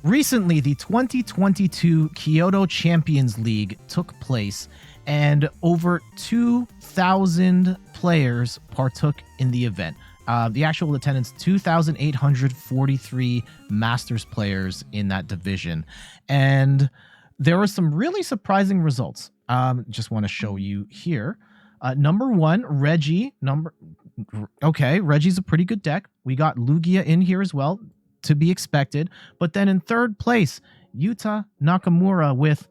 Recently, the 2022 Kyoto Champions League took place, and over 2,000 players partook in the event. The actual attendance, 2,843 Masters players in that division. And there were some really surprising results. Just want to show you here. Number one, Reggie. Reggie's a pretty good deck. We got Lugia in here as well, to be expected. But then in third place, Yuta Nakamura with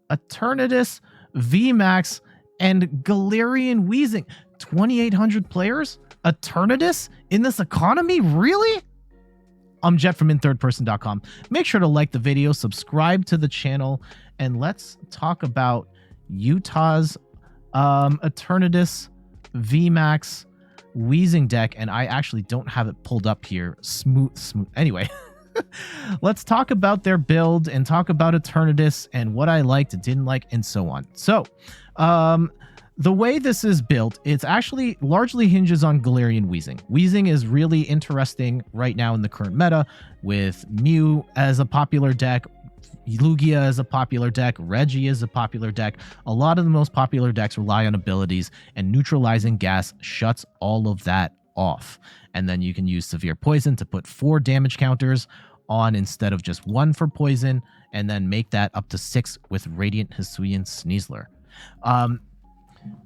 Eternatus VMAX and Galarian Weezing. 2,800 players? Eternatus in this economy? Really? I'm Jet from inthirdperson.com. Make sure to like the video, subscribe to the channel, and let's talk about Utah's Eternatus VMAX Weezing deck. And I actually don't have it pulled up here. Smooth. Anyway, let's talk about their build and talk about Eternatus and what I liked, didn't like, and so on. So, the way this is built, it's actually largely hinges on Galarian Weezing. Weezing is really interesting right now in the current meta, with Mew as a popular deck, Lugia as a popular deck, Reggie is a popular deck. A lot of the most popular decks rely on abilities, and neutralizing gas shuts all of that off. And then you can use severe poison to put 4 damage counters on instead of just 1 for poison, and then make that up to 6 with Radiant Hisuian Sneasler.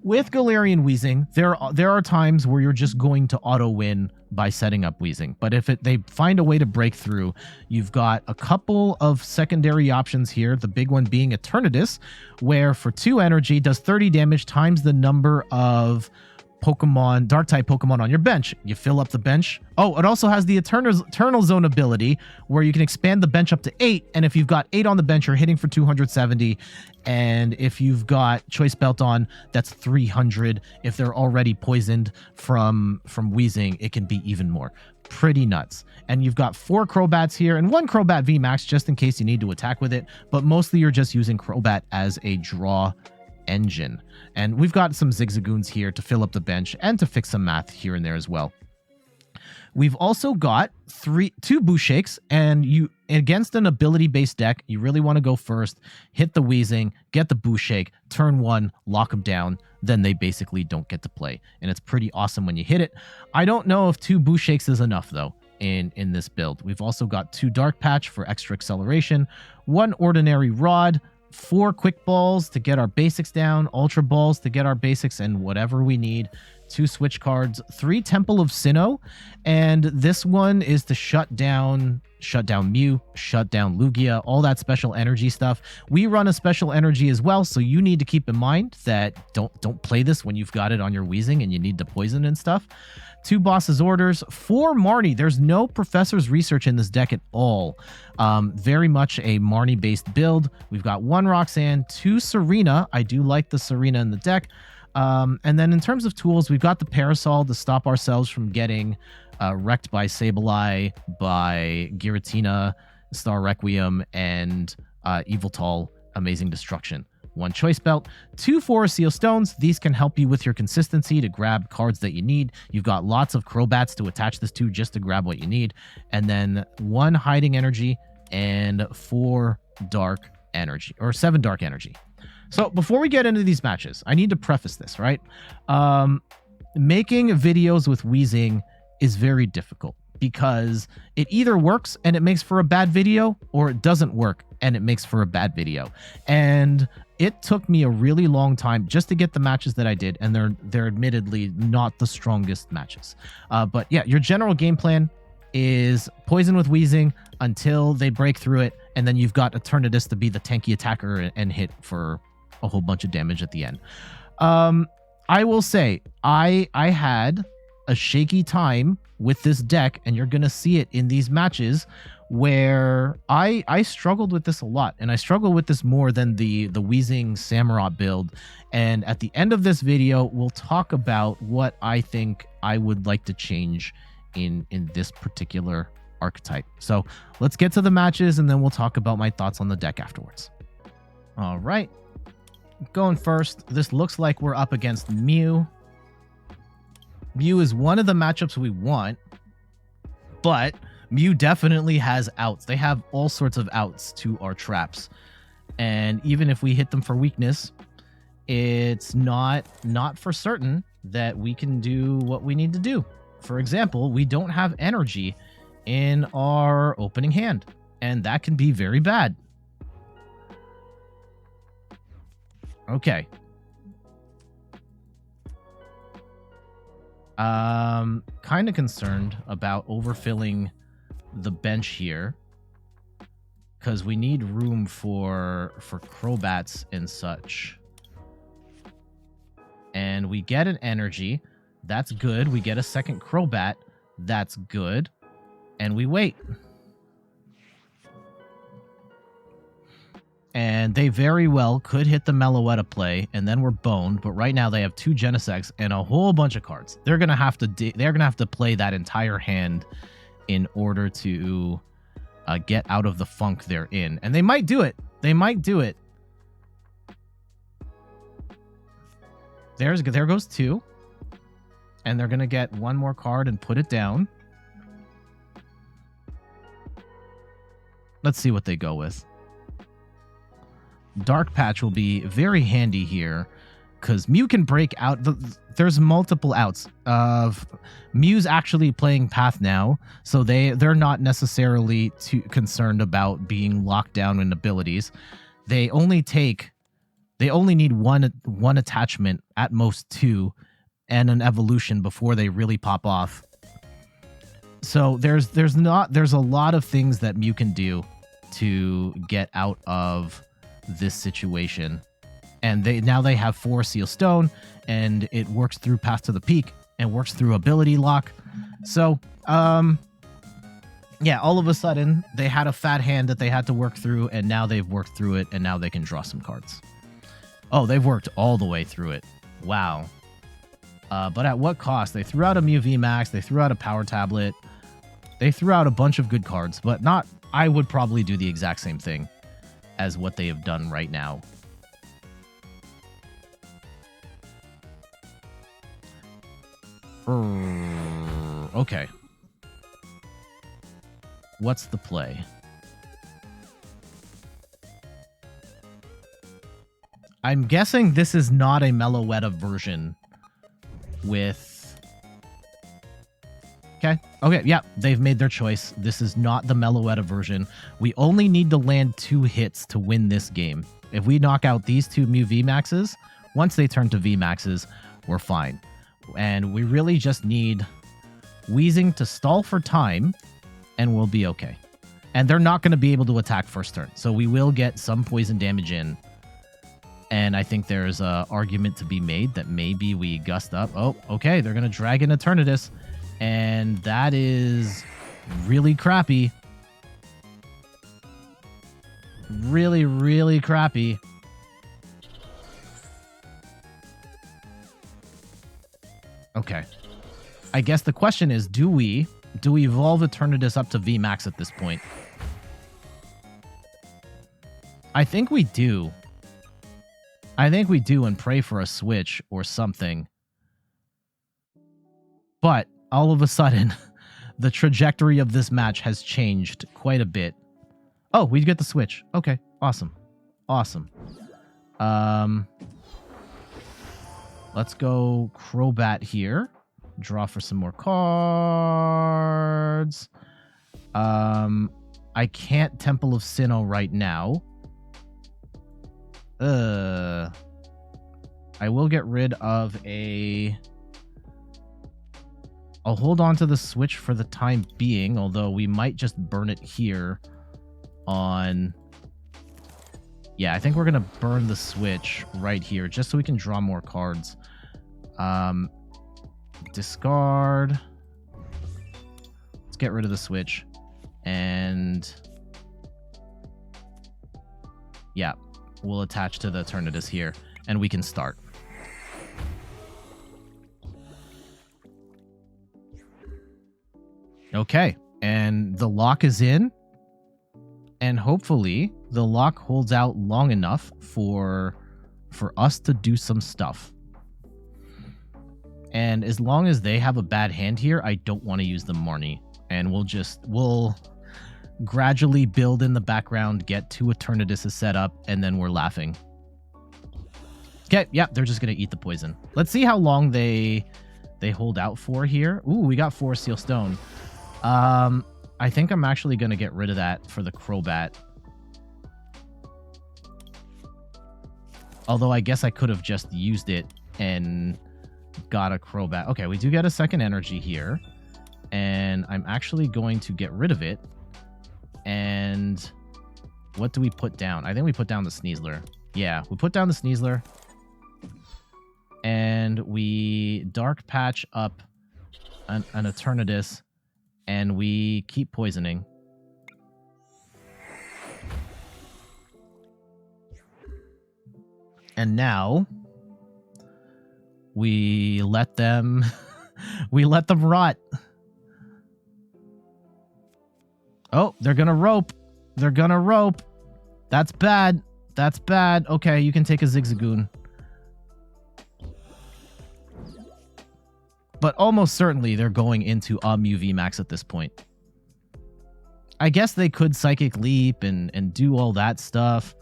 With Galarian Weezing, there are times where you're just going to auto-win by setting up Weezing. But if they find a way to break through, you've got a couple of secondary options here, the big one being Eternatus, where for 2 energy, does 30 damage times the number of Pokemon, Dark-type Pokemon on your bench. You fill up the bench. Oh, it also has the Eternal Zone ability, where you can expand the bench up to 8, and if you've got 8 on the bench, you're hitting for 270, and if you've got Choice Belt on, that's 300. If they're already poisoned from Weezing, it can be even more. Pretty nuts. And you've got 4 Crobats here, and 1 Crobat VMAX, just in case you need to attack with it, but mostly you're just using Crobat as a draw engine. And we've got some Zigzagoons here to fill up the bench and to fix some math here and there as well. We've also got 2 Boost Shakes, and you, against an ability-based deck, you really want to go first, hit the Weezing, get the Boost Shake, turn 1, lock them down, then they basically don't get to play. And it's pretty awesome when you hit it. I don't know if 2 Boost Shakes is enough, though, in this build. We've also got 2 Dark Patch for extra acceleration, 1 Ordinary Rod, 4 Quick Balls to get our basics down, Ultra Balls to get our basics and whatever we need, 2 Switch Cards, 3 Temple of Sinnoh, and this one is to shut down Mew, shut down Lugia, all that special energy stuff. We run a special energy as well, so you need to keep in mind that don't play this when you've got it on your Weezing and you need to poison and stuff. 2 Boss's Orders, 4 Marnie. There's no Professor's Research in this deck at all. Very much a Marnie-based build. We've got 1 Roxanne, 2 Serena. I do like the Serena in the deck. And then in terms of tools, we've got the Parasol to stop ourselves from getting wrecked by Sableye, by Giratina, Star Requiem, and Yveltal, Amazing Destruction. 1 Choice Belt, 2 Forest Seal Stones. These can help you with your consistency to grab cards that you need. You've got lots of Crobats to attach this to just to grab what you need. And then 1 Hiding Energy and 4 Dark Energy, or 7 Dark Energy. So before we get into these matches, I need to preface this, right? Making videos with Weezing is very difficult because it either works and it makes for a bad video, or it doesn't work and it makes for a bad video. And it took me a really long time just to get the matches that I did, and they're admittedly not the strongest matches. But yeah, your general game plan is poison with Weezing until they break through it, and then you've got Eternatus to be the tanky attacker and hit for a whole bunch of damage at the end. I will say, I had a shaky time with this deck, and you're going to see it in these matches where I struggled with this a lot, and I struggle with this more than the Weezing Samurott build. And at the end of this video, we'll talk about what I think I would like to change in this particular archetype. So let's get to the matches, and then we'll talk about my thoughts on the deck afterwards. All right. Going first, this looks like we're up against Mew. Mew is one of the matchups we want, but Mew definitely has outs. They have all sorts of outs to our traps. And even if we hit them for weakness, it's not for certain that we can do what we need to do. For example, we don't have energy in our opening hand, and that can be very bad. Okay. Kind of concerned about overfilling the bench here, because we need room for Crobats and such. And we get an energy. That's good. We get a second Crobat. That's good. And we wait. And they very well could hit the Meloetta play, and then we're boned. But right now they have 2 Genesects and a whole bunch of cards. They're gonna have to play that entire hand in order to get out of the funk they're in, and they might do it. They might do it. There goes 2, and they're gonna get 1 more card and put it down. Let's see what they go with. Dark Patch will be very handy here, because Mew can break out. There's multiple outs. Mew's actually playing Path now, so they're not necessarily too concerned about being locked down in abilities. They only need one attachment, at most 2, and an evolution before they really pop off. So there's a lot of things that Mew can do to get out of this situation. And now they have 4 Seal Stone, and it works through Path to the Peak and works through Ability Lock. So, yeah, all of a sudden they had a fat hand that they had to work through, and now they've worked through it, and now they can draw some cards. Oh, they've worked all the way through it. Wow. But at what cost? They threw out a Mew VMAX, they threw out a Power Tablet, they threw out a bunch of good cards, but not. I would probably do the exact same thing as what they have done right now. Okay. What's the play? I'm guessing this is not a Meloetta version with... Okay, yeah, they've made their choice. This is not the Meloetta version. We only need to land 2 hits to win this game. If we knock out these 2 Mew VMAXs, once they turn to VMAXs, we're fine. And we really just need Weezing to stall for time, and we'll be okay. And they're not going to be able to attack first turn, so we will get some poison damage in. And I think there's an argument to be made that maybe we gust up. Oh, okay, they're going to drag in Eternatus. And that is really crappy. Really, really crappy. Okay. I guess the question is, do we evolve Eternatus up to VMAX at this point? I think we do. I think we do, and pray for a switch or something. But all of a sudden, the trajectory of this match has changed quite a bit. Oh, we get the switch. Okay, awesome. Awesome. Let's go Crobat here. Draw for some more cards. I can't Temple of Sinnoh right now. I will get rid of a... I'll hold on to the switch for the time being, although we might just burn it here on... Yeah, I think we're going to burn the switch right here, just so we can draw more cards. Discard. Let's get rid of the switch. And... yeah, we'll attach to the Eternatus here, and we can start. Okay, and the lock is in, and hopefully the lock holds out long enough for us to do some stuff. And as long as they have a bad hand here, I don't want to use the Marnie. And we'll gradually build in the background, get 2 Eternatus set up, and then we're laughing. Okay, yeah, they're just gonna eat the poison. Let's see how long they hold out for here. Ooh, we got 4 Seal Stone. I think I'm actually gonna get rid of that for the Crobat. Although I guess I could have just used it and got a Crobat. Okay, we do get a second energy here. And I'm actually going to get rid of it. And what do we put down? I think we put down the Sneasler. Yeah, we put down the Sneasler. And we Dark Patch up an Eternatus. And we keep poisoning. And now we let them rot. Oh, they're gonna rope. They're gonna rope. That's bad. That's bad. Okay, you can take a Zigzagoon. But almost certainly they're going into a Mew VMAX at this point. I guess they could Psychic Leap and do all that stuff.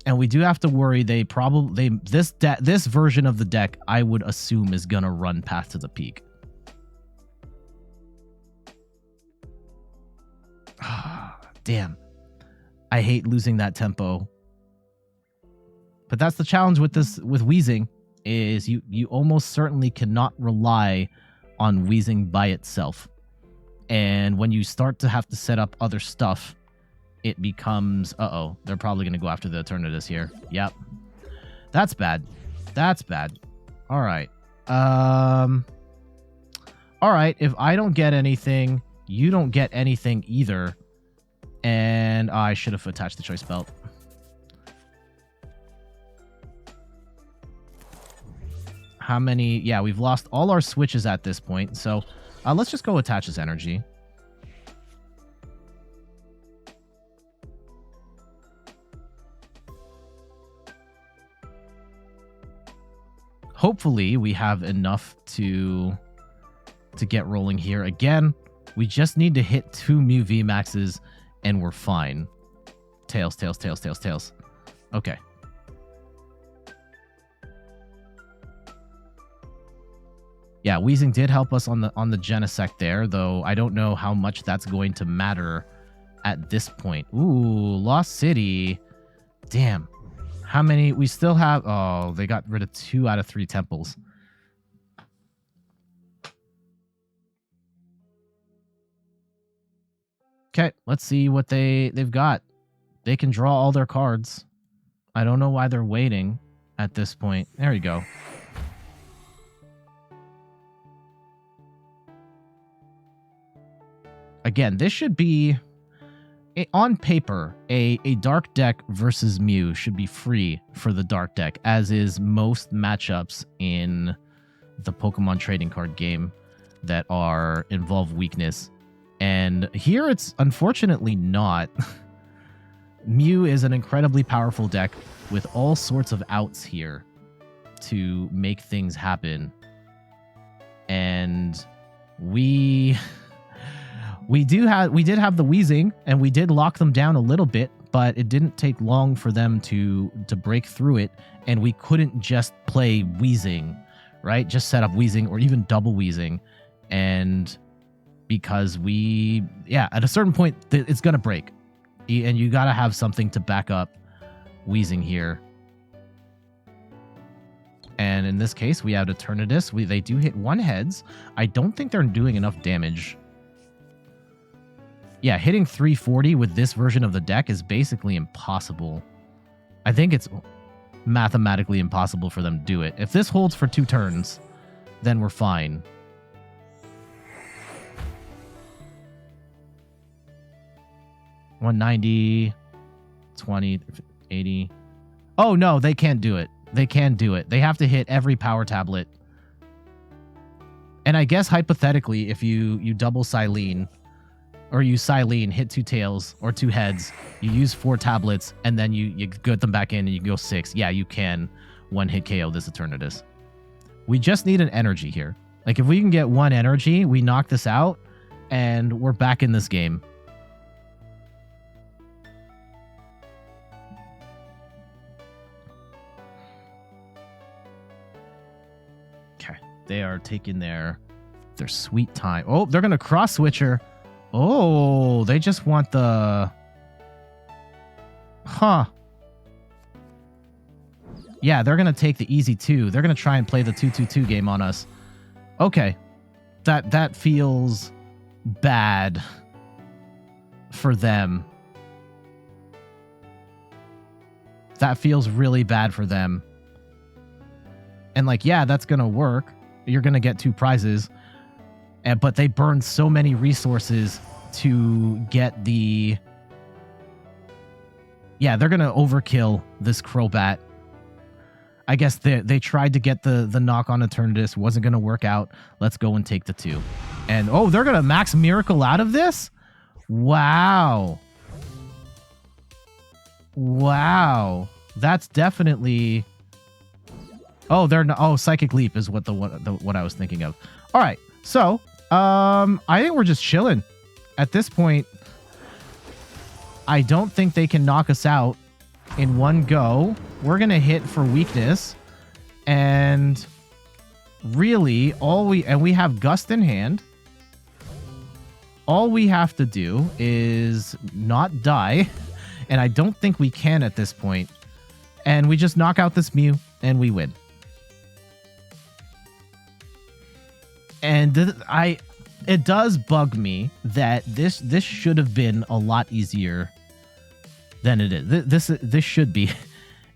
And we do have to worry this version of the deck I would assume is gonna run Path to the Peak. Damn. I hate losing that tempo. But that's the challenge with Weezing, is you almost certainly cannot rely on Weezing by itself. And when you start to have to set up other stuff, it becomes, uh-oh, they're probably going to go after the Eternatus here. Yep. That's bad. That's bad. All right. All right, if I don't get anything, you don't get anything either. And I should have attached the Choice Belt. How many? Yeah, we've lost all our switches at this point. So let's just go attach this energy. Hopefully we have enough to get rolling here. Again, we just need to hit 2 Mew VMAXs and we're fine. Tails, tails, tails, tails, tails. Okay. Yeah, Weezing did help us on the Genesect there, though I don't know how much that's going to matter at this point. Ooh, Lost City. Damn. How many? We still have... Oh, they got rid of 2 out of 3 temples. Okay, let's see what they've got. They can draw all their cards. I don't know why they're waiting at this point. There you go. Again, this should be... On paper, a dark deck versus Mew should be free for the dark deck, as is most matchups in the Pokemon trading card game that involve weakness. And here it's unfortunately not. Mew is an incredibly powerful deck with all sorts of outs here to make things happen. And we did have the Weezing, and we did lock them down a little bit, but it didn't take long for them to break through it, and we couldn't just play Weezing, right? Just set up Weezing or even double Weezing, and because at a certain point, it's going to break, and you got to have something to back up Weezing here. And in this case, we have Eternatus. They do hit 1 heads. I don't think they're doing enough damage. Yeah, hitting 340 with this version of the deck is basically impossible. I think it's mathematically impossible for them to do it. If this holds for 2 turns, then we're fine. $190, $20, $80. Oh, no, they can't do it. They can do it. They have to hit every power tablet. And I guess hypothetically, if you double Silene, or you Silene, hit 2 tails or 2 heads, you use 4 tablets, and then you get them back in and you go 6. Yeah, you can 1-hit KO this Eternatus. We just need an energy here. Like, if we can get one energy, we knock this out, and we're back in this game. Okay. They are taking their sweet time. Oh, they're going to cross-switch her. Oh, they just want the... Huh. Yeah, they're going to take the easy 2. They're going to try and play the 2-2-2 game on us. Okay. That feels bad for them. That feels really bad for them. And like, yeah, that's going to work. You're going to get 2 prizes. But they burned so many resources to get the... Yeah, they're going to overkill this Crobat. I guess they tried to get the knock on Eternatus. Wasn't going to work out. Let's go and take the 2. And, oh, they're going to max Miracle out of this? Wow. Wow. That's definitely... Oh, they're not... Oh, Psychic Leap is what what I was thinking of. All right. So, I think we're just chilling. At this point, I don't think they can knock us out in one go. We're going to hit for weakness. And really, we have Gust in hand. All we have to do is not die. And I don't think we can at this point. And we just knock out this Mew and we win. And it does bug me that this should have been a lot easier than it is. This should be,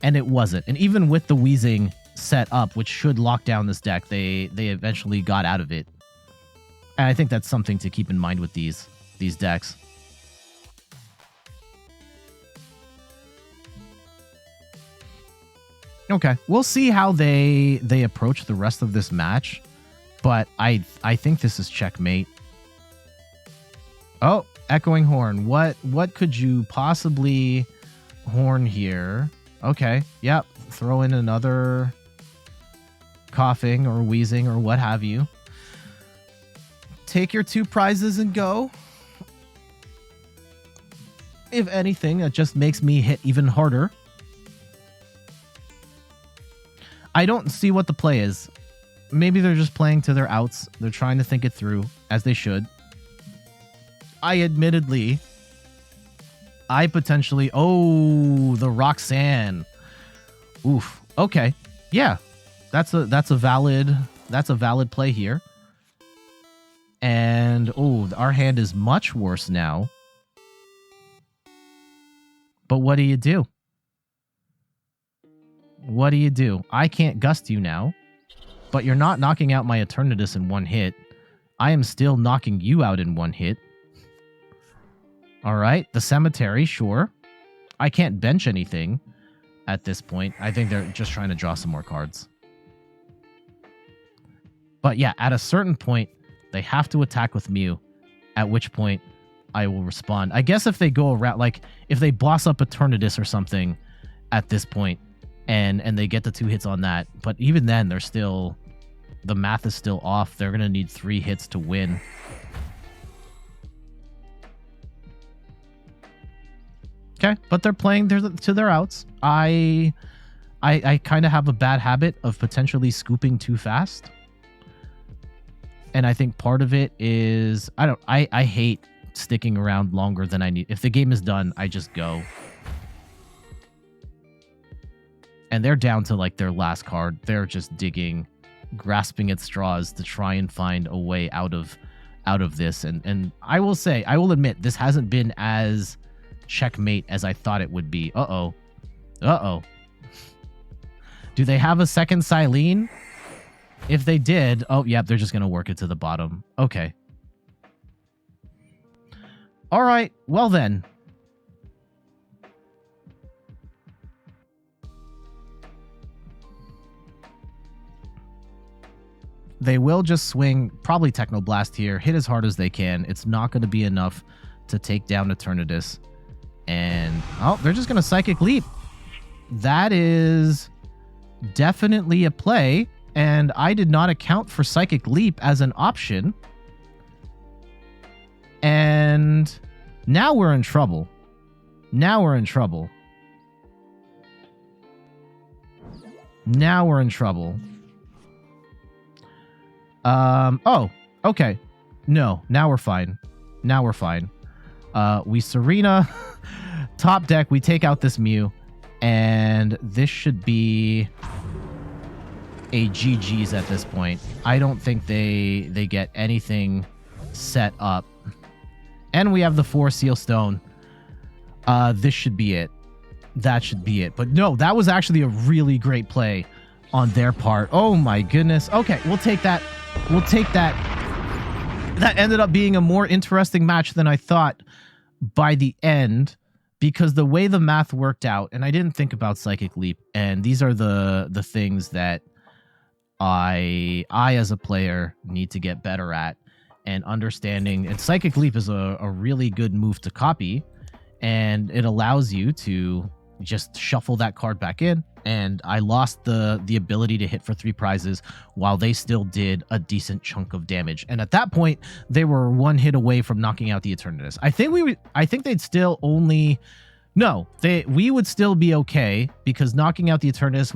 and it wasn't. And even with the Weezing set up, which should lock down this deck, they eventually got out of it. And I think that's something to keep in mind with these decks. Okay, we'll see how they approach the rest of this match. But I think this is checkmate. Oh, Echoing Horn. What could you possibly horn here? Okay, yep. Throw in another Koffing or Weezing or what have you. Take your 2 prizes and go. If anything, that just makes me hit even harder. I don't see what the play is. Maybe they're just playing to their outs. They're trying to think it through, as they should. I potentially... Oh, the Roxanne. Oof. Okay. Yeah. That's a valid play here. And, oh, our hand is much worse now. But what do you do? What do you do? I can't Gust you now. But you're not knocking out my Eternatus in one hit. I am still knocking you out in one hit. Alright, the Cemetery, sure. I can't bench anything at this point. I think they're just trying to draw some more cards. But yeah, at a certain point, they have to attack with Mew. At which point, I will respond. I guess if they go around, like, if they boss up Eternatus or something at this point, and they get the 2 hits on that. But even then, they're still... The math is still off. They're going to need 3 hits to win. Okay, but they're playing to their outs. I kind of have a bad habit of potentially scooping too fast. And I think part of it is... I hate sticking around longer than I need. If the game is done, I just go. And they're down to like their last card. They're just digging... grasping at straws to try and find a way out of this. And I will say, I will admit, this hasn't been as checkmate as I thought it would be. Uh-oh. Uh-oh. Do they have a second Silene? If they did, oh, yeah, they're just going to work it to the bottom. Okay. All right. Well, then. They will just swing, probably Technoblast here, hit as hard as they can. It's not going to be enough to take down Eternatus. And, oh, they're just going to Psychic Leap. That is definitely a play. and I did not account for Psychic Leap as an option. And now we're in trouble. Now we're in trouble. Now we're in trouble. Oh, okay. No, now we're fine. Now we're fine. We Serena. Top deck, we take out this Mew. And this should be a GG's at this point. I don't think they get anything set up. And we have the 4 Seal Stone. This should be it. That should be it. But no, that was actually a really great play on their part. Oh my goodness. Okay, we'll take that. We'll take that. That ended up being a more interesting match than I thought by the end, because the way the math worked out, and I didn't think about Psychic Leap, and these are the things that I as a player need to get better at, and understanding. And Psychic Leap is a really good move to copy, and it allows you to just shuffle that card back in. And I lost the ability to hit for 3 prizes while they still did a decent chunk of damage. And at that point, they were 1 hit away from knocking out the Eternatus. I think they'd still only... No, we would still be okay, because knocking out the Eternatus,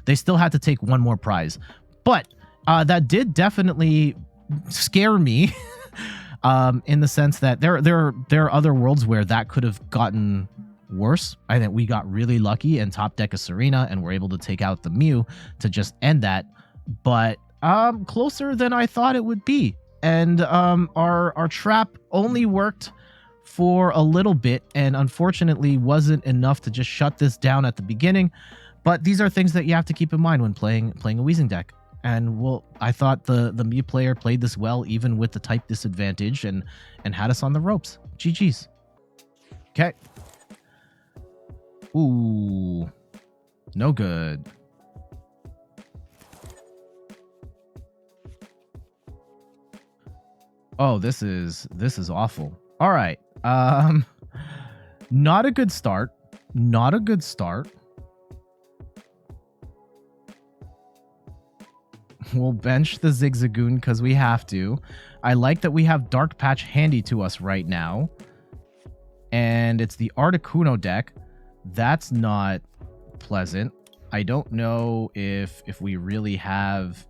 they still had to take 1 more prize. But that did definitely scare me in the sense that there are other worlds where that could have gotten worse. I think we got really lucky and top deck a Serena and were able to take out the Mew to just end that. But closer than I thought it would be. And our trap only worked for a little bit, and unfortunately wasn't enough to just shut this down at the beginning. But these are things that you have to keep in mind when playing a Weezing deck. And I thought the Mew player played this well, even with the type disadvantage, and had us on the ropes. GG's. Okay. Ooh, no good. Oh, this is awful. All right. Not a good start. Not a good start. We'll bench the Zigzagoon because we have to. I like that we have Dark Patch handy to us right now. And it's the Articuno deck. That's not pleasant. I don't know if we really have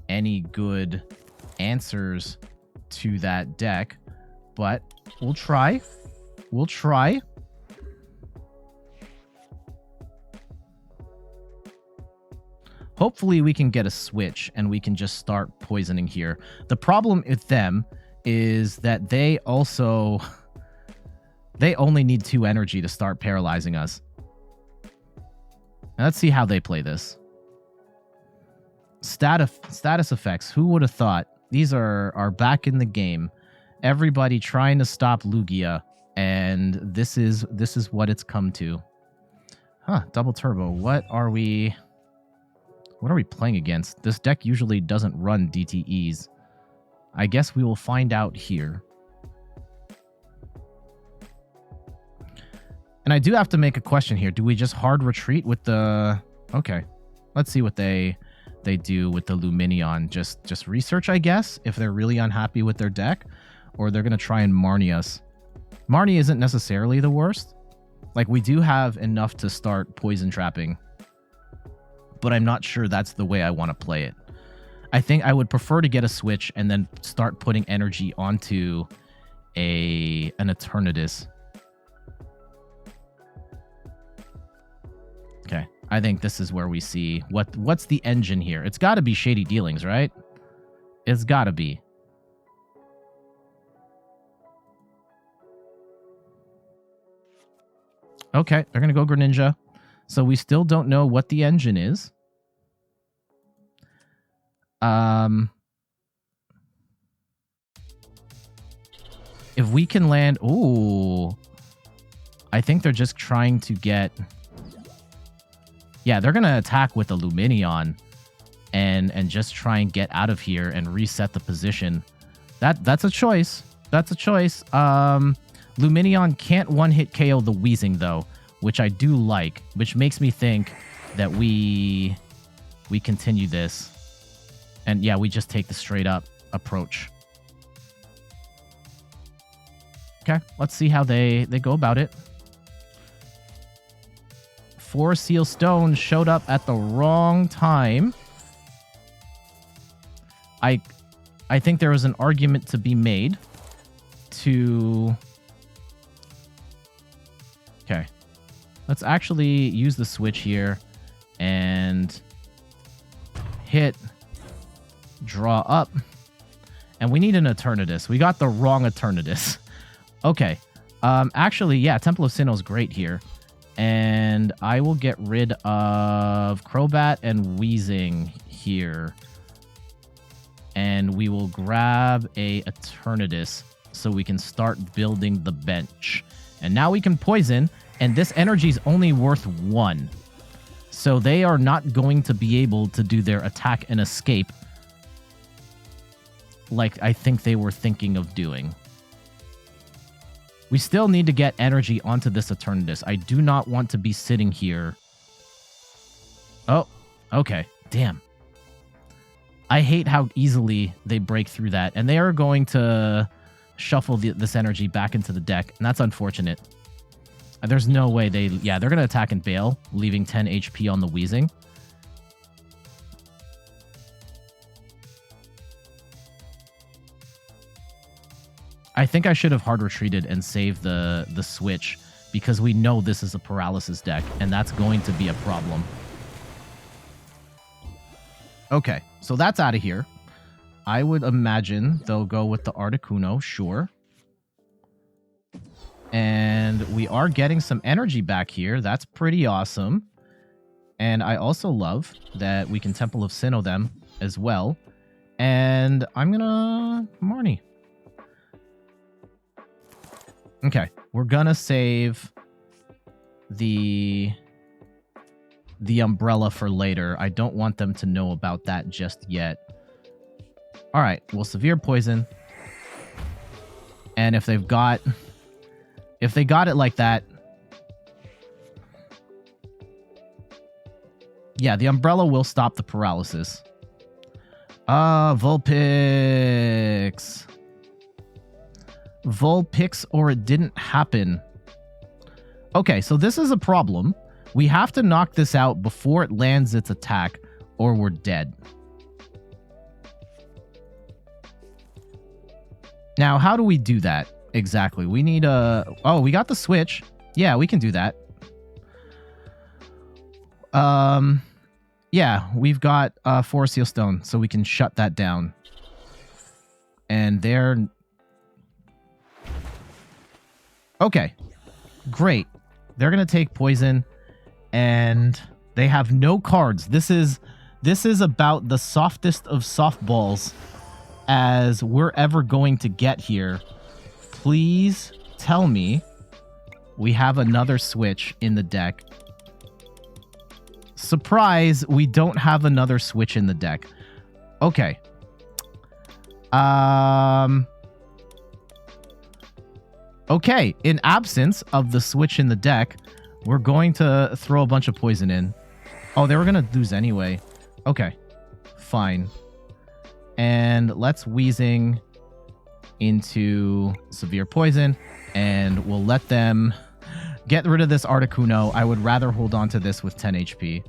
any good answers to that deck, but we'll try. We'll try. Hopefully we can get a switch and we can just start poisoning here. The problem with them is that they only need 2 energy to start paralyzing us. Now let's see how they play this. Status effects. Who would have thought? These are back in the game. Everybody trying to stop Lugia, and this is what it's come to. Huh, double turbo. What are we playing against? This deck usually doesn't run DTEs. I guess we will find out here. And I do have to make a question here. Do we just hard retreat with the... Okay. Let's see what they do with the Lumineon. Just research, I guess, if they're really unhappy with their deck. Or they're going to try and Marnie us. Marnie isn't necessarily the worst. Like, we do have enough to start poison trapping. But I'm not sure that's the way I want to play it. I think I would prefer to get a switch and then start putting energy onto an Eternatus. Okay, I think this is where we see what's the engine here. It's got to be Shady Dealings, right? It's got to be. Okay, they're going to go Greninja. So we still don't know what the engine is. If we can land... Ooh. I think they're just trying to get... Yeah, they're going to attack with the Lumineon and just try and get out of here and reset the position. That's a choice. That's a choice. Lumineon can't one-hit KO the Weezing, though, which I do like, which makes me think that we we continue this. And yeah, we just take the straight up approach. Okay, let's see how they go about it. 4 Seal Stones showed up at the wrong time. I think there was an argument to be made to... Okay. Let's actually use the switch here and hit draw up. And we need an Eternatus. We got the wrong Eternatus. Okay. Actually, yeah, Temple of Sinnoh is great here. And I will get rid of Crobat and Weezing here. And we will grab a Eternatus so we can start building the bench. And now we can poison, and this energy is only worth 1. So they are not going to be able to do their attack and escape like I think they were thinking of doing. We still need to get energy onto this Eternatus. I do not want to be sitting here. Oh, okay. Damn. I hate how easily they break through that. And they are going to shuffle this energy back into the deck. And that's unfortunate. There's no way they... Yeah, they're going to attack and bail, leaving 10 HP on the Weezing. I think I should have hard retreated and saved the switch, because we know this is a paralysis deck, and that's going to be a problem. Okay, so that's out of here. I would imagine they'll go with the Articuno, sure. And we are getting some energy back here. That's pretty awesome. And I also love that we can Temple of Sinnoh them as well. And I'm gonna... Marnie. Okay, we're gonna save the umbrella for later. I don't want them to know about that just yet. All right, well, severe poison. And if they got it like that, yeah, the umbrella will stop the paralysis. Vulpix. Vulpix, or it didn't happen. Okay, so this is a problem. We have to knock this out before it lands its attack, or we're dead. Now, how do we do that exactly? We need a... Oh, we got the switch. Yeah, we can do that. Yeah, we've got 4 Seal Stone, so we can shut that down. And they're... Okay, great. They're going to take poison, and they have no cards. This is about the softest of softballs as we're ever going to get here. Please tell me we have another switch in the deck. Surprise, we don't have another switch in the deck. Okay. Okay, in absence of the switch in the deck, we're going to throw a bunch of poison in. Oh, they were going to lose anyway. Okay, fine. And let's Weezing into severe poison, and we'll let them get rid of this Articuno. I would rather hold on to this with 10 HP.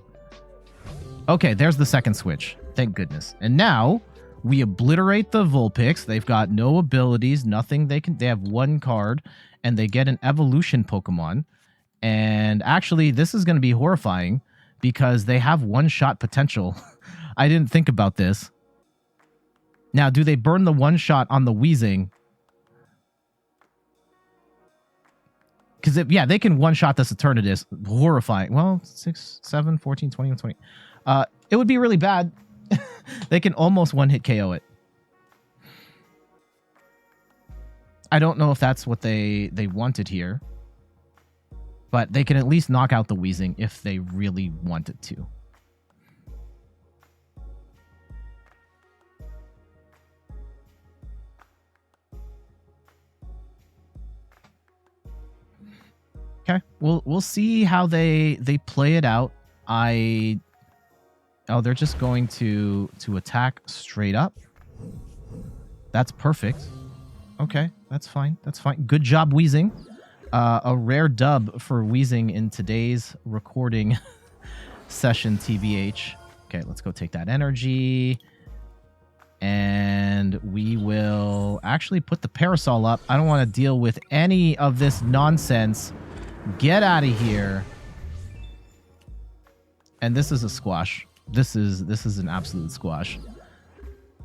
Okay, there's the second switch. Thank goodness. And now we obliterate the Vulpix. They've got no abilities, nothing. They have 1 card, and they get an evolution Pokemon. And actually, this is going to be horrifying because they have 1-shot potential. I didn't think about this. Now, do they burn the 1-shot on the Weezing? Because, yeah, they can 1-shot this Eternatus. Horrifying. Well, 6, 7, 14, 20, 20. It would be really bad. They can almost 1-hit KO it. I don't know if that's what they wanted here. But they can at least knock out the Weezing if they really wanted to. Okay, we'll see how they play it out. I Oh, they're just going to attack straight up. That's perfect. Okay, that's fine. That's fine. Good job, Weezing. A rare dub for Weezing in today's recording session, TBH. Okay, let's go take that energy. And we will actually put the Parasol up. I don't want to deal with any of this nonsense. Get out of here. And this is a squash. This is an absolute squash.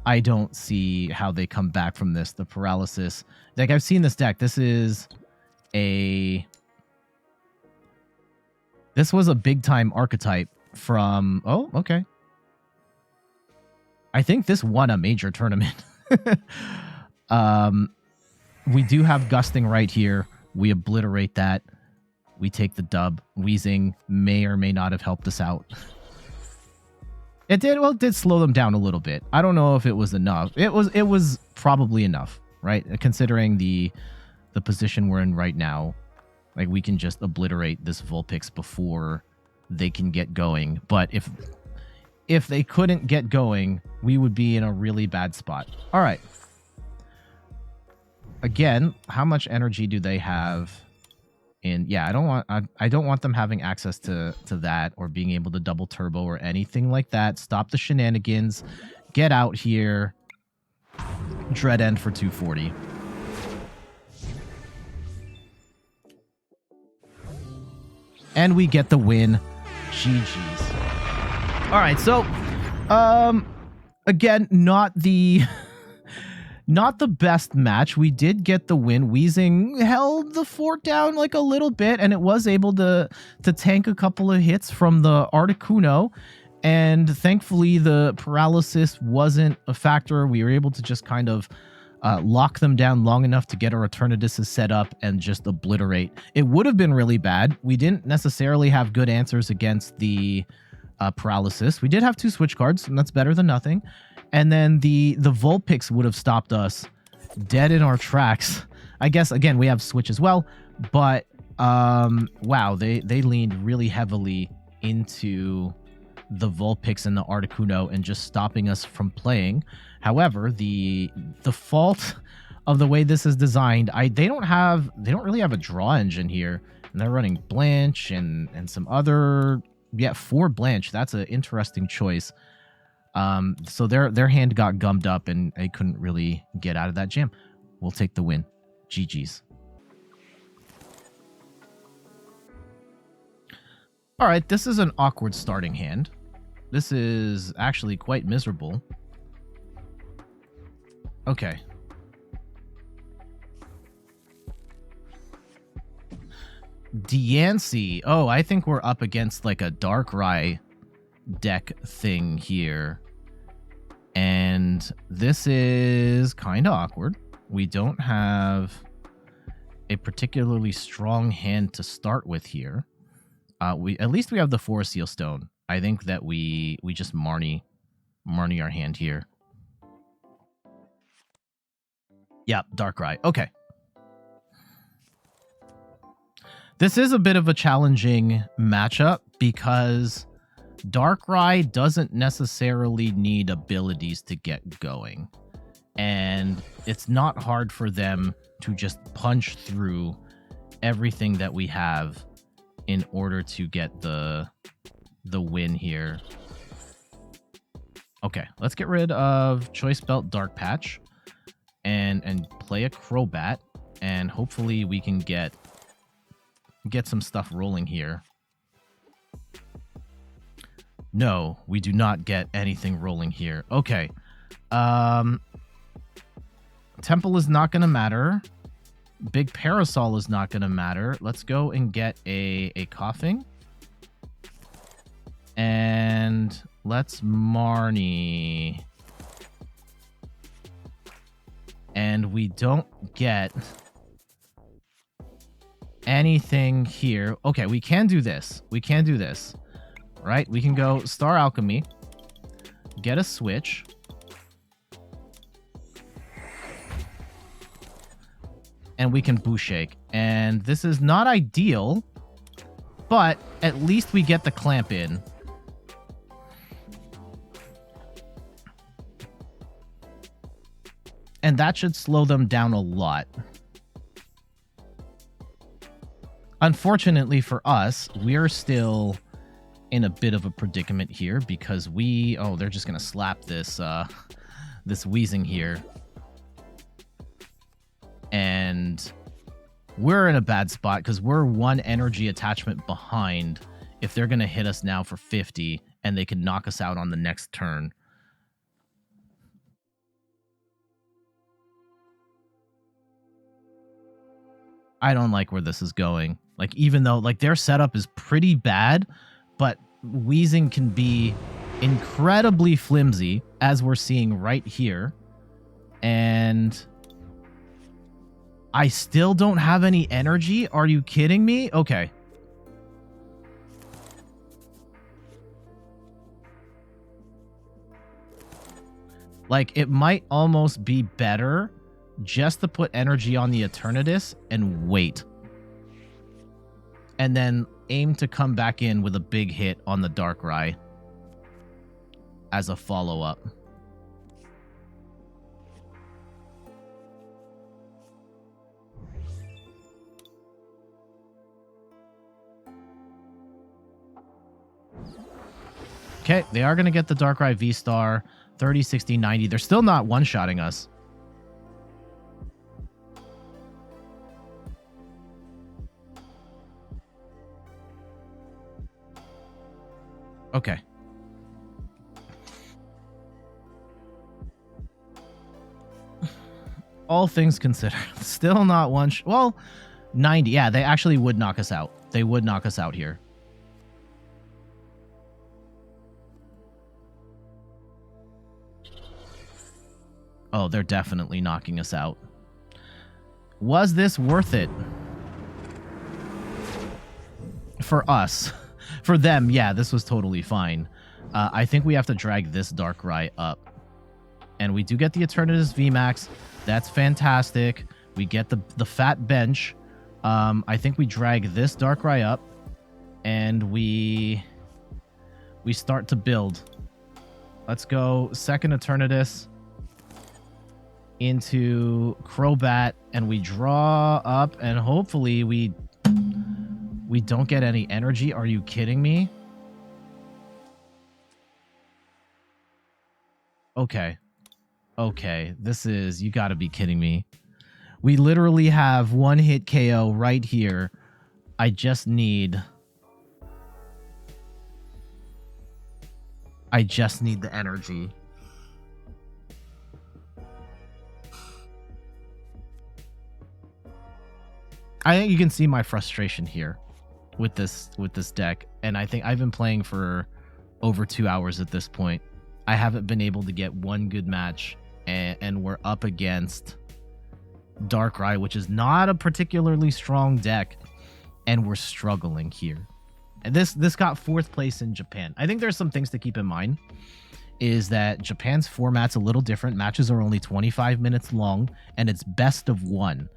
I don't see how they come back from this. The paralysis. Like, I've seen this deck. This was a big time archetype from... Oh, okay. I think this won a major tournament. We do have Gusting right here. We obliterate that. We take the dub. Weezing may or may not have helped us out. It did slow them down a little bit. I don't know if it was enough. It was probably enough, right? Considering the position we're in right now. Like, we can just obliterate this Vulpix before they can get going. But if they couldn't get going, we would be in a really bad spot. All right. Again, how much energy do they have? Yeah, I don't want them having access to that or being able to double turbo or anything like that. Stop the shenanigans. Get out here. Dread End for 240. And we get the win. GG's. All right, so again, not the best match. We did get the win. Weezing held the fort down like a little bit, and it was able to tank a couple of hits from the Articuno. And thankfully, the paralysis wasn't a factor. We were able to just kind of lock them down long enough to get our Eternatus set up and just obliterate. It would have been really bad. We didn't necessarily have good answers against the paralysis. We did have 2 switch cards, and that's better than nothing. And then the Vulpix would have stopped us dead in our tracks. I guess, again, we have switch as well. But, wow, they leaned really heavily into the Vulpix and the Articuno and just stopping us from playing. However, the fault of the way this is designed, they don't really have a draw engine here. And they're running Blanche and some other... Yeah, 4 Blanche. That's an interesting choice. So their hand got gummed up and they couldn't really get out of that jam. We'll take the win. GG's. All right, this is an awkward starting hand. This is actually quite miserable. Okay. Diancie. Oh, I think we're up against like a Darkrai deck thing here. And this is kind of awkward. We don't have a particularly strong hand to start with here. At least we have the Forest Seal Stone. I think that we just Marnie our hand here. Yeah, Darkrai. Okay. This is a bit of a challenging matchup because Darkrai doesn't necessarily need abilities to get going. And it's not hard for them to just punch through everything that we have in order to get the win here. Okay, let's get rid of Choice Belt Dark Patch and play a Crobat, and hopefully we can get some stuff rolling here. No, we do not get anything rolling here. Okay. Temple is not going to matter. Big Parasol is not going to matter. Let's go and get a Koffing. And let's Marnie. And we don't get anything here. Okay, we can do this. We can do this. Right? We can go Star Alchemy. Get a switch. And we can Boost Shake. And this is not ideal, but at least we get the clamp in. and that should slow them down a lot. Unfortunately for us, we're still in a bit of a predicament here because they're just gonna slap this this Weezing here, and we're in a bad spot because we're one energy attachment behind if they're gonna hit us now for 50 and they can knock us out on the next turn. I don't like where this is going. Like, even though like their setup is pretty bad, but Weezing can be incredibly flimsy, as we're seeing right here. And I still don't have any energy. Are you kidding me? Okay. Like, it might almost be better just to put energy on the Eternatus and wait. And then aim to come back in with a big hit on the Darkrai as a follow-up. Okay, they are going to get the Darkrai V-Star, 30, 60, 90. They're still not one-shotting us. Okay. All things considered, still not one. Well, 90. Yeah, they actually would knock us out. They would knock us out here. Oh, they're definitely knocking us out. Was this worth it? For us. For them, yeah, this was totally fine. I think we have to drag this Darkrai up. And we do get the Eternatus VMAX. That's fantastic. We get the fat bench. I think we drag this Darkrai up. And we start to build. Let's go second Eternatus into Crobat. And we draw up. And hopefully we don't get any energy. Are you kidding me? Okay. Okay. This is... You gotta be kidding me. We literally have one hit KO right here. I just need... the energy. I think you can see my frustration here with this deck, and I think I've been playing for over 2 hours at this point. I haven't been able to get one good match, and we're up against Darkrai, which is not a particularly strong deck, and we're struggling here. And this got 4th place in Japan. I think there's some things to keep in mind, is that Japan's format's a little different. Matches are only 25 minutes long, and it's best of 1.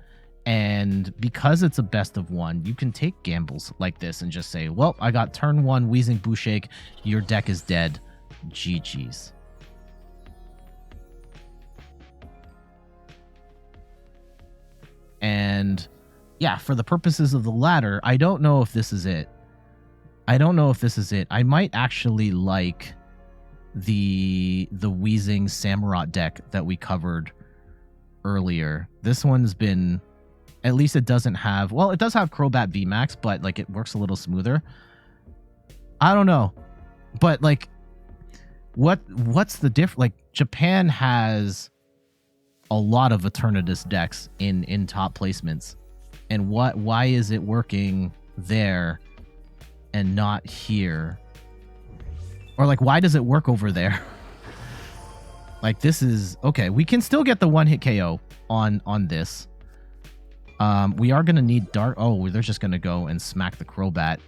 And because it's a best of 1, you can take gambles like this and just say, well, I got turn 1 Weezing Boost Shake. Your deck is dead. GG's. And yeah, for the purposes of the ladder, I don't know if this is it. I might actually like the Weezing Samurott deck that we covered earlier. This one's been... At least it doesn't have... Well, it does have Crobat VMAX, but, like, it works a little smoother. I don't know. But, like, what's the difference? Like, Japan has a lot of Eternatus decks in top placements. And why is it working there and not here? Or, like, why does it work over there? Like, this is... Okay, we can still get the one-hit KO on this. We are going to need Dark... Oh, they're just going to go and smack the Crobat.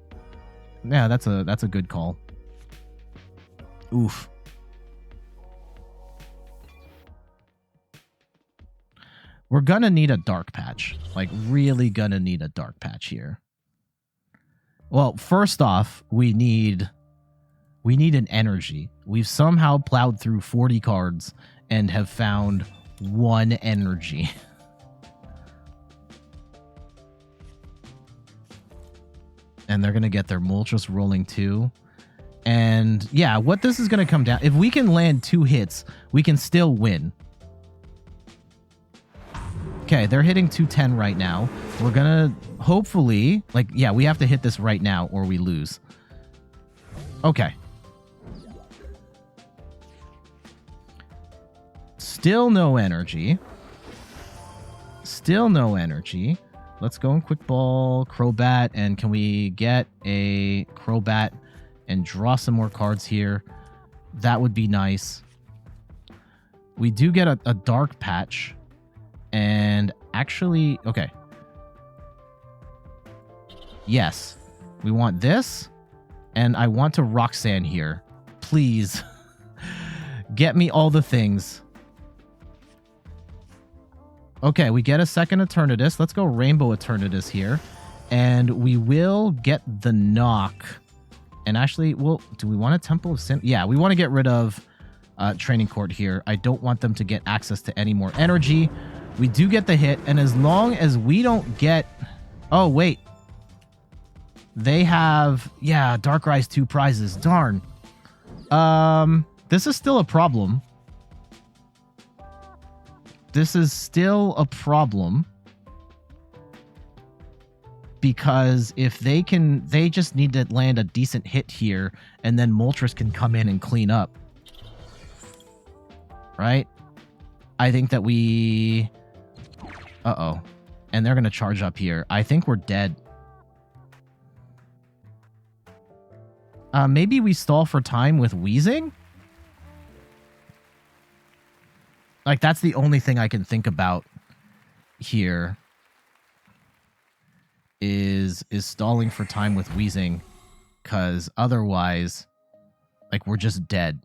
Yeah, that's a good call. Oof. We're going to need a Dark Patch. Like, really going to need a Dark Patch here. Well, first off, we need an energy. We've somehow plowed through 40 cards and have found 1 energy. And they're going to get their Moltres rolling too. And yeah, what this is going to come down... If we can land 2 hits, we can still win. Okay, they're hitting 210 right now. We're going to hopefully... Like, yeah, we have to hit this right now or we lose. Okay. Still no energy. Still no energy. Let's go in Quick Ball, Crobat, and can we get a Crobat and draw some more cards here? That would be nice. We do get a Dark Patch. And actually, okay. Yes. We want this. And I want to Roxanne here. Please. Get me all the things. Okay, we get a second Eternatus. Let's go Rainbow Eternatus here. And we will get the knock. And actually, well, do we want a Temple of Sin? Yeah, we want to get rid of Training Court here. I don't want them to get access to any more energy. We do get the hit. And as long as we don't get... Oh, wait. They have... Yeah, Darkrai's 2 prizes. Darn. This is still a problem. This is still a problem because if they can, they just need to land a decent hit here and then Moltres can come in and clean up. Right? I think that we... Uh-oh. And they're going to charge up here. I think we're dead. Maybe we stall for time with Weezing? Like, that's the only thing I can think about here is stalling for time with Weezing, because otherwise, like, we're just dead.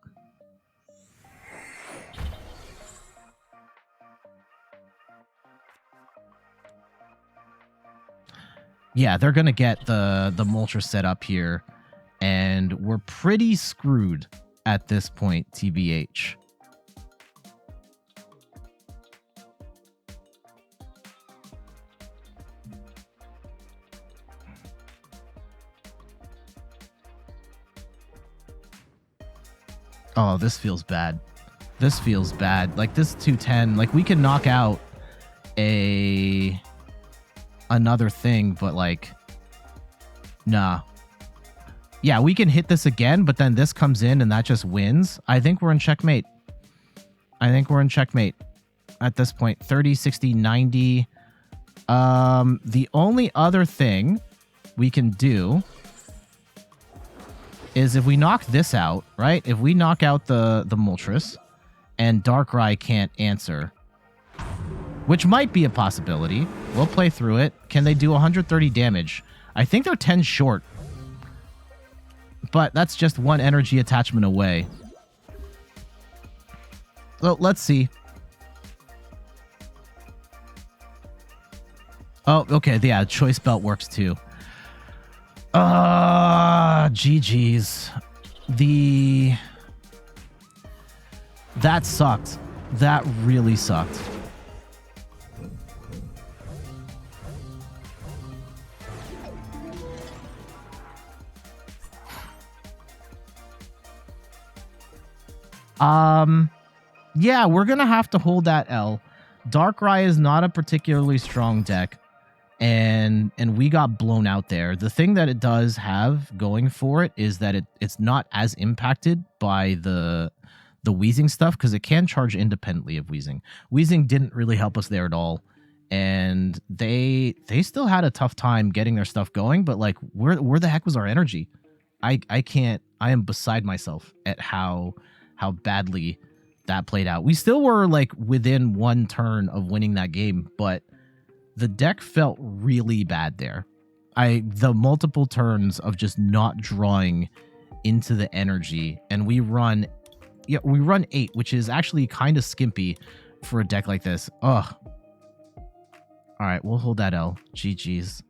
Yeah, they're going to get the Moltres set up here, and we're pretty screwed at this point, TBH. Oh, this feels bad. This feels bad. Like, this 210, like, we can knock out another thing, but, like, nah. Yeah, we can hit this again, but then this comes in and that just wins. I think we're in checkmate. I think we're in checkmate at this point. 30, 60, 90. The only other thing we can do is if we knock this out, right? If we knock out the Moltres and Darkrai can't answer, which might be a possibility. We'll play through it. Can they do 130 damage? I think they're 10 short. But that's just 1 energy attachment away. Well, let's see. Oh, okay. Yeah, Choice Belt works too. GG's. That sucked. That really sucked. Yeah, we're gonna have to hold that L. Darkrai is not a particularly strong deck. And we got blown out there. The thing that it does have going for it is that it's not as impacted by the Weezing stuff because it can charge independently of Weezing. Weezing didn't really help us there at all. And they still had a tough time getting their stuff going, but like where the heck was our energy? I am beside myself at how badly that played out. We still were like within 1 turn of winning that game, but the deck felt really bad there. The multiple turns of just not drawing into the energy, and we run 8, which is actually kind of skimpy for a deck like this. Ugh. All right, we'll hold that L. GG's.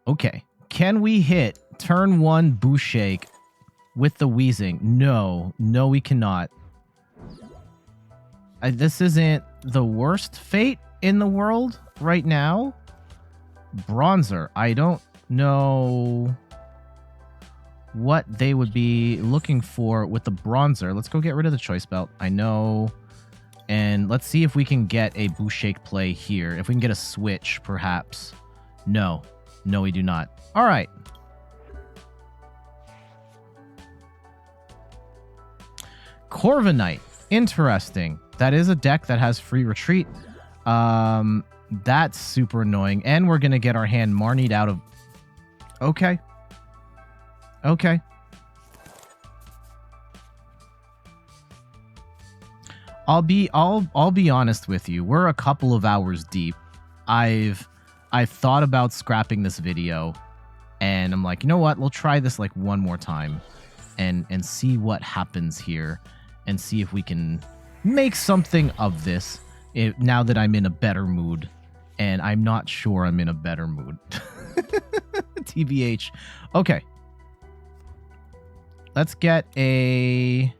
Okay, can we hit turn 1 Boost Shake with the Weezing? No, we cannot. This isn't the worst fate in the world right now. Bronzer. I don't know what they would be looking for with the bronzer. Let's go get rid of the Choice Belt. I know. And let's see if we can get a Boost Shake play here. If we can get a switch, perhaps. No. No, we do not. All right. Corviknight. Interesting. That is a deck that has free retreat. That's super annoying. And we're going to get our hand Marnied out of... Okay. Okay. I'll be honest with you. We're a couple of hours deep. I've thought about scrapping this video, and I'm like, you know what? We'll try this like one more time and see what happens here and see if we can make something of this now that I'm in a better mood. And I'm not sure I'm in a better mood. TBH. Okay. Let's get a...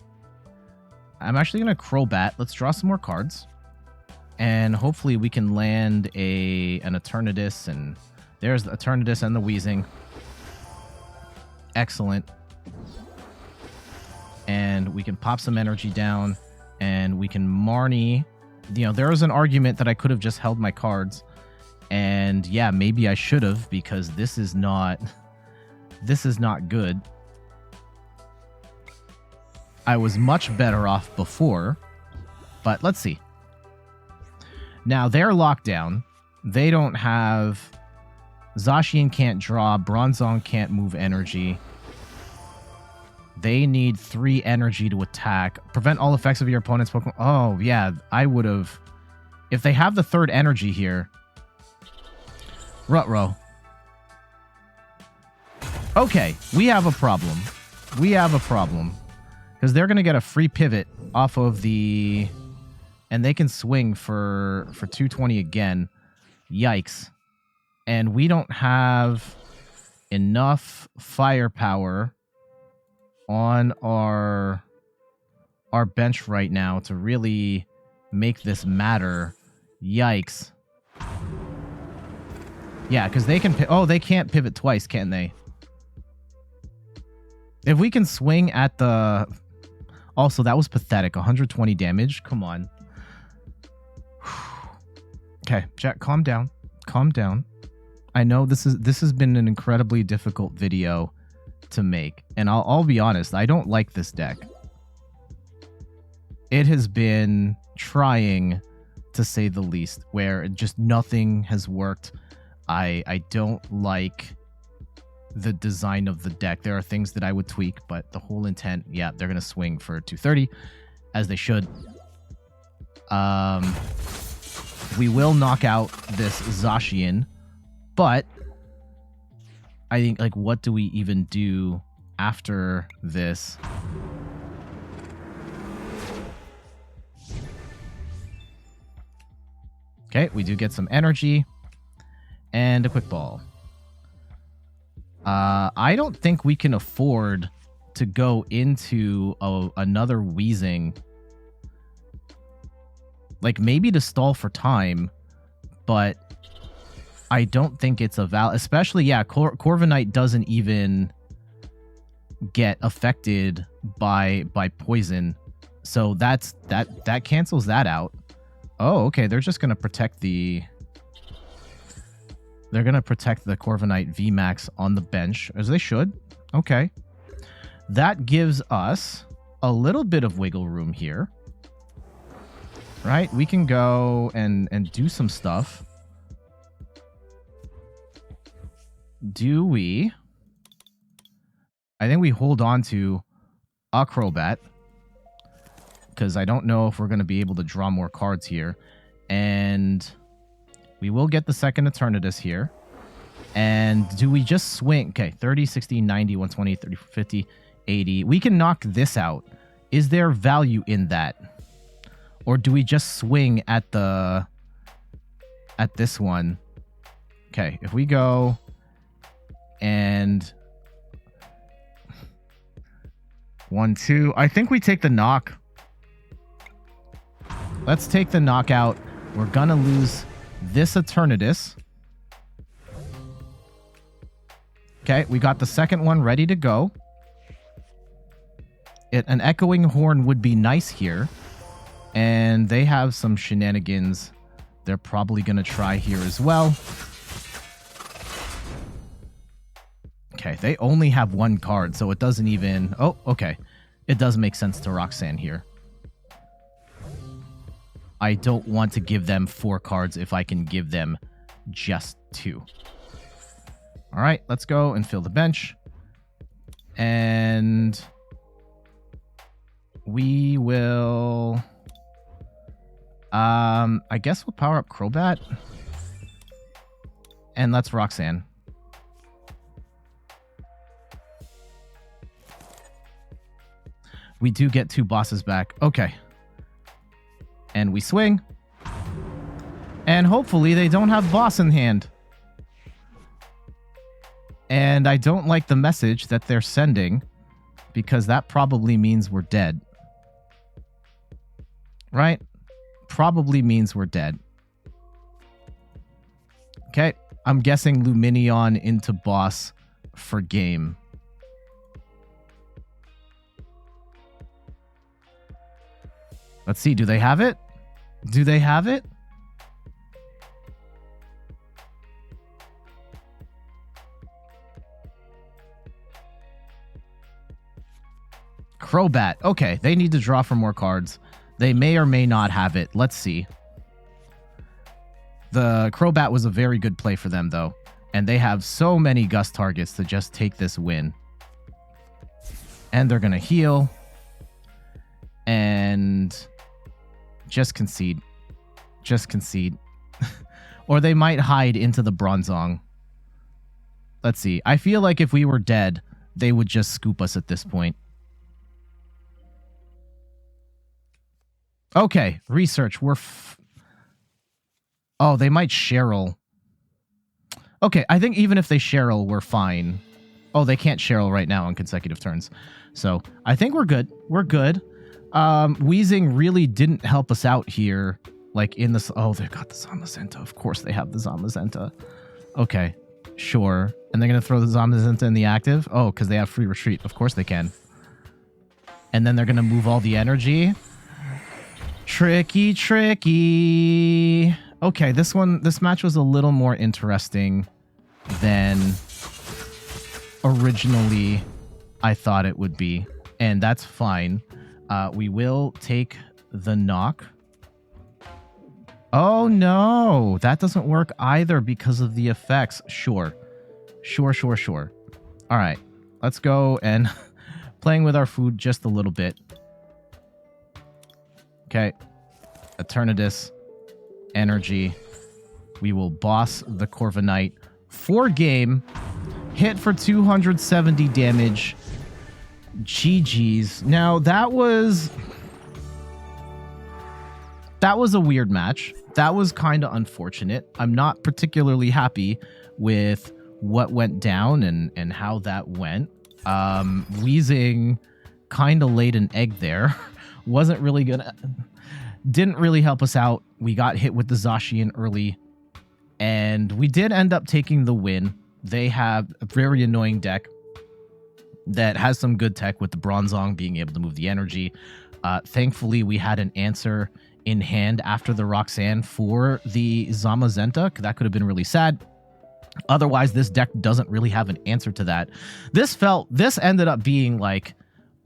I'm actually going to Crobat. Let's draw some more cards. And hopefully we can land an Eternatus. And there's the Eternatus and the Weezing. Excellent. And we can pop some energy down. And we can Marnie. You know, there was an argument that I could have just held my cards. And yeah, maybe I should have, because this is not good. I was much better off before, but let's see. Now they're locked down. They don't have... Zacian can't draw. Bronzong can't move energy. They need 3 energy to attack. Prevent all effects of your opponent's Pokemon. Oh, yeah, I would have... If they have the 3rd energy here... Rutrow. Okay, we have a problem. We have a problem. Because they're going to get a free pivot off of the... And they can swing for 220 again. Yikes. And we don't have enough firepower on our bench right now to really make this matter. Yikes. Yeah, because they can... Oh, they can't pivot twice, can they? If we can swing at the... Also, that was pathetic. 120 damage. Come on. Okay, Jack, calm down. Calm down. I know this has been an incredibly difficult video to make, and I'll be honest, I don't like this deck. It has been trying, to say the least, where just nothing has worked. I don't like the design of the deck. There are things that I would tweak, but the whole intent, yeah, they're going to swing for 230, as they should. We will knock out this Zacian, but I think, like, what do we even do after this? Okay, we do get some energy and a quick ball. I don't think we can afford to go into another Weezing. Like, maybe to stall for time, but I don't think it's a especially, yeah, Corviknight doesn't even get affected by poison. So that cancels that out. Oh, okay, they're just going to protect the... They're going to protect the Corviknight VMAX on the bench, as they should. Okay. That gives us a little bit of wiggle room here. Right? We can go and do some stuff. Do we? I think we hold on to a Crobat, because I don't know if we're going to be able to draw more cards here. And... we will get the second Eternatus here. And do we just swing? Okay, 30, 60, 90, 120, 30, 50, 80. We can knock this out. Is there value in that? Or do we just swing at this one? Okay, if we go and 1, 2. I think we take the knock. Let's take the knockout. We're going to lose this Eternatus. Okay, we got the second one ready to go. An Echoing Horn would be nice here. And they have some shenanigans they're probably going to try here as well. Okay, they only have one card, so it doesn't even... Oh, okay. It does make sense to Roxanne here. I don't want to give them 4 cards if I can give them just 2. All right, let's go and fill the bench. And we will... I guess we'll power up Crobat. And let's Roxanne. We do get 2 bosses back. Okay. And we swing. And hopefully they don't have boss in hand. And I don't like the message that they're sending, because that probably means we're dead. Right? Probably means we're dead. Okay. I'm guessing Lumineon into boss for game. Let's see. Do they have it? Do they have it? Crobat. Okay, they need to draw for more cards. They may or may not have it. Let's see. The Crobat was a very good play for them, though. And they have so many Gust targets to just take this win. And they're going to heal. And just concede. Just concede. Or they might hide into the Bronzong. Let's see. I feel like if we were dead, they would just scoop us at this point. Okay, research. Oh, they might Cheryl. Okay, I think even if they Cheryl, we're fine. Oh, they can't Cheryl right now on consecutive turns. So, I think we're good. We're good. Weezing really didn't help us out here. Like in this... Oh, they've got the Zamazenta. Of course they have the Zamazenta. Okay, sure. And they're going to throw the Zamazenta in the active? Oh, because they have free retreat. Of course they can. And then they're going to move all the energy. Tricky, tricky. Okay, this match was a little more interesting than originally I thought it would be. And that's fine. We will take the knock. Oh, no. That doesn't work either because of the effects. Sure. Sure, sure, sure. All right. Let's go and playing with our food just a little bit. Okay. Eternatus. Energy. We will boss the Corviknight for game. Hit for 270 damage. GG's. Now, that was a weird match. That was kind of unfortunate. I'm not particularly happy with what went down and how that went. Weezing kind of laid an egg there. Wasn't really gonna... Didn't really help us out. We got hit with the Zacian early. And we did end up taking the win. They have a very annoying deck that has some good tech with the Bronzong being able to move the energy. Thankfully, we had an answer in hand after the Roxanne for the Zamazenta. That could have been really sad. Otherwise, this deck doesn't really have an answer to that. This ended up being like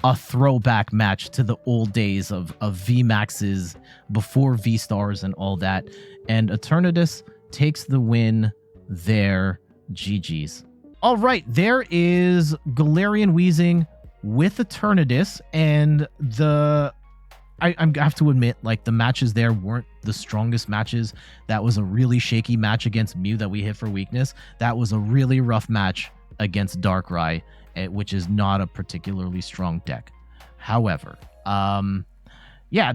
a throwback match to the old days of VMAXs before V-Stars and all that. And Eternatus takes the win there. GG's. All right, there is Galarian Weezing with Eternatus, and I have to admit, like, the matches there weren't the strongest matches. That was a really shaky match against Mew that we hit for weakness. That was a really rough match against Darkrai, which is not a particularly strong deck. However, yeah,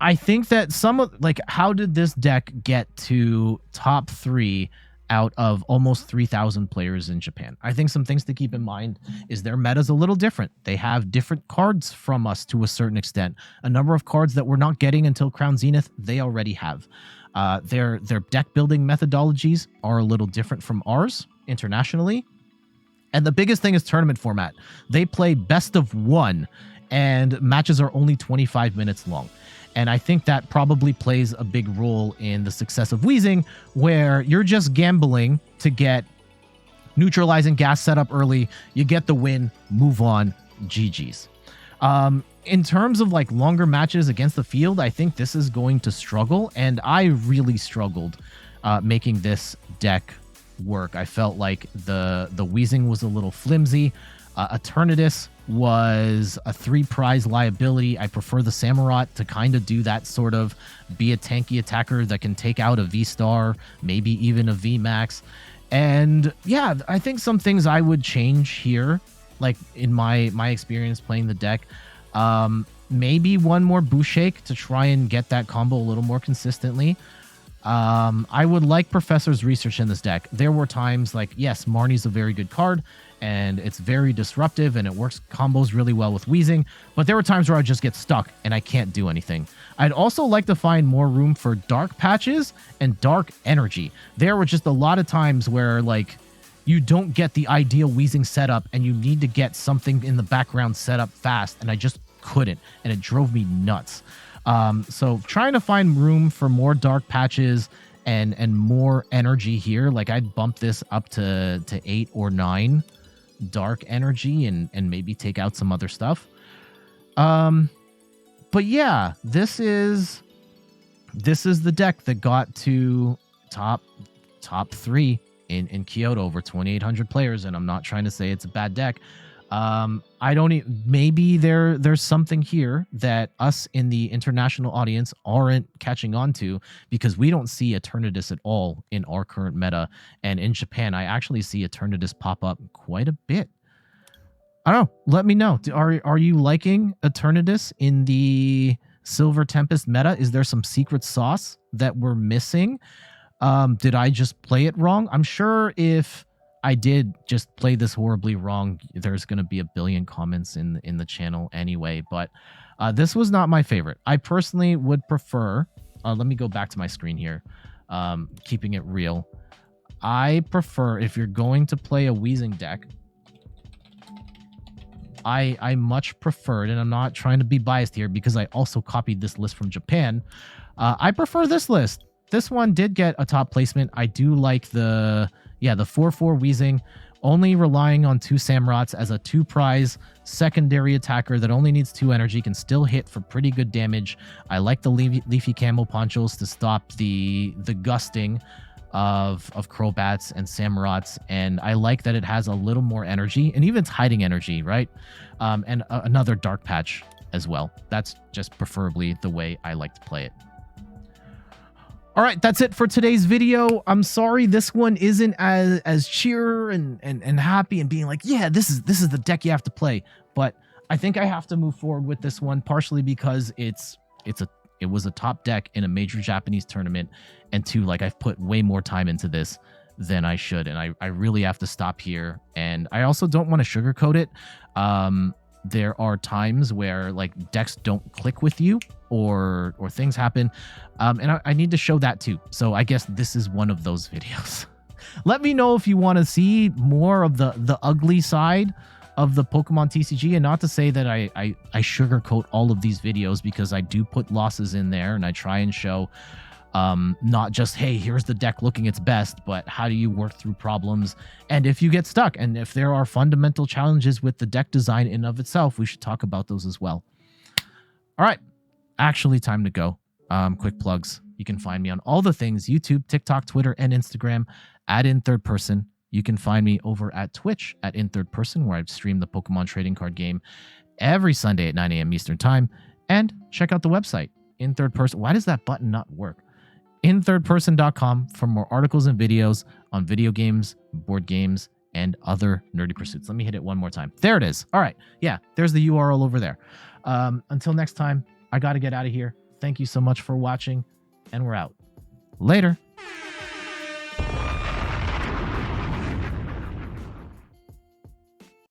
I think that how did this deck get to top 3 out of almost 3,000 players in Japan. I think some things to keep in mind is their meta's a little different. They have different cards from us to a certain extent. A number of cards that we're not getting until Crown Zenith, they already have. Their deck building methodologies are a little different from ours internationally. And the biggest thing is tournament format. They play best of one, and matches are only 25 minutes long. And I think that probably plays a big role in the success of Weezing, where you're just gambling to get neutralizing gas set up early. You get the win, move on, GG's. In terms of like longer matches against the field, I think this is going to struggle. And I really struggled making this deck work. I felt like the Weezing was a little flimsy. Eternatus was a 3-prize liability. I prefer the Samurott to kind of do that sort of be a tanky attacker that can take out a V-Star, maybe even a VMAX. And yeah, I think some things I would change here, like in my experience playing the deck. Maybe one more Boost Shake to try and get that combo a little more consistently. I would like Professor's research in this deck. There were times like, yes, Marnie's a very good card, and it's very disruptive, and it works combos really well with Weezing, but there were times where I just get stuck, and I can't do anything. I'd also like to find more room for Dark Patches and Dark Energy. There were just a lot of times where, like, you don't get the ideal Weezing setup, and you need to get something in the background set up fast, and I just couldn't, and it drove me nuts. So trying to find room for more Dark Patches and more energy here. Like, I'd bump this up to 8 or 9 Dark Energy and maybe take out some other stuff. But yeah, this is the deck that got to top 3 in Kyoto over 2,800 players, and I'm not trying to say it's a bad deck. Maybe there's something here that us in the international audience aren't catching on to, because we don't see Eternatus at all in our current meta. And in Japan, I actually see Eternatus pop up quite a bit. I don't know. Let me know. Are you liking Eternatus in the Silver Tempest meta? Is there some secret sauce that we're missing? Did I just play it wrong? I'm sure if I did just play this horribly wrong, there's going to be a billion comments in the channel anyway, but this was not my favorite. I personally would prefer, let me go back to my screen here, keeping it real. I prefer, if you're going to play a Weezing deck, I much preferred, and I'm not trying to be biased here because I also copied this list from Japan. I prefer this list. This one did get a top placement. I do like the 4/4 Weezing, only relying on 2 Samurotts as a 2-prize secondary attacker that only needs 2 energy, can still hit for pretty good damage. I like the leafy camo ponchos to stop the gusting of Crobats and Samurotts, and I like that it has a little more energy, and even it's hiding energy, right? And another Dark Patch as well. That's just preferably the way I like to play it. All right, that's it for today's video. I'm sorry this one isn't as cheer and happy and being like, yeah, this is the deck you have to play. But I think I have to move forward with this one, partially because it was a top deck in a major Japanese tournament, and 2, like, I've put way more time into this than I should, and I really have to stop here. And I also don't want to sugarcoat it. There are times where, like, decks don't click with you or things happen, and I need to show that too. So I guess this is one of those videos. Let me know if you want to see more of the ugly side of the Pokemon TCG, and not to say that I sugarcoat all of these videos, because I do put losses in there, and I try and show not just, hey, here's the deck looking its best, but how do you work through problems, and if you get stuck, and if there are fundamental challenges with the deck design in of itself, we should talk about those as well. All right, actually time to go. Quick plugs. You can find me on all the things: YouTube, TikTok, Twitter, and Instagram at In Third Person. You can find me over at Twitch at In Third Person, where I stream the Pokemon trading card game every Sunday at 9 a.m. Eastern Time. And check out the website, In Third Person. Why does that button not work? inthirdperson.com for more articles and videos on video games, board games, and other nerdy pursuits. Let me hit it one more time. There it is. All right. Yeah, there's the URL over there. Until next time, I got to get out of here. Thank you so much for watching, and we're out. Later.